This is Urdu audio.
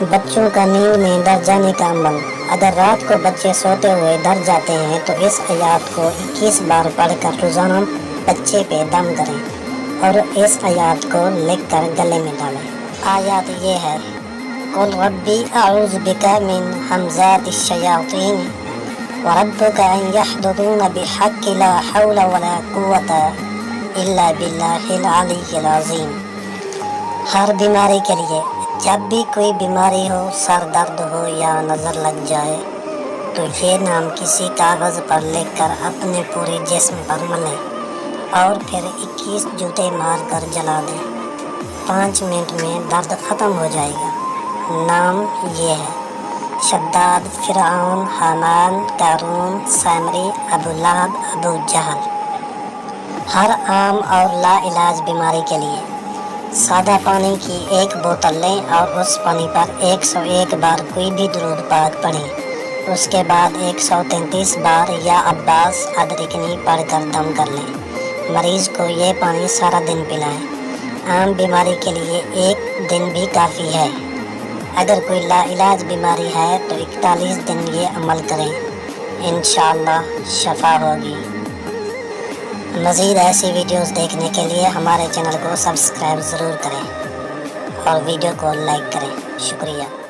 بچوں کا نیند میں در جانے کا عمل۔ اگر رات کو بچے سوتے ہوئے در جاتے ہیں تو اس آیات کو 21 بار پڑھ کر روزانہ بچے پہ دم کریں اور اس آیات کو لکھ کر گلے میں ڈالیں۔ آیات یہ ہے: قل ربی اعوذ بک من ہمزات الشیاطین وربک ان یحضرون بحق لا حول ولا قوة الا باللہ العلی العظیم۔ ہر بیماری کے لیے، جب بھی کوئی بیماری ہو، سر درد ہو یا نظر لگ جائے تو یہ نام کسی کاغذ پر لکھ کر اپنے پورے جسم پر ملیں اور پھر 21 جوتے مار کر جلا دیں۔ 5 منٹ میں درد ختم ہو جائے گا۔ نام یہ ہے: شداد، فرعون، حامان، قارون، سامری، ابو لہب، ابو جہل۔ ہر عام اور لا علاج بیماری کے لیے سادہ پانی کی 1 بوتل لیں اور اس پانی پر 101 بار کوئی بھی درود پاک پڑھیں۔ اس کے بعد 133 بار یا عباس ادرکنی پڑھ کر دم کر لیں۔ مریض کو یہ پانی سارا دن پلائیں۔ عام بیماری کے لیے 1 دن بھی کافی ہے۔ اگر کوئی لا علاج بیماری ہے تو 41 دن یہ عمل کریں، انشاءاللہ شفا ہوگی۔ مزید ایسی ویڈیوز دیکھنے کے لیے ہمارے چینل کو سبسکرائب ضرور کریں اور ویڈیو کو لائک کریں۔ شکریہ۔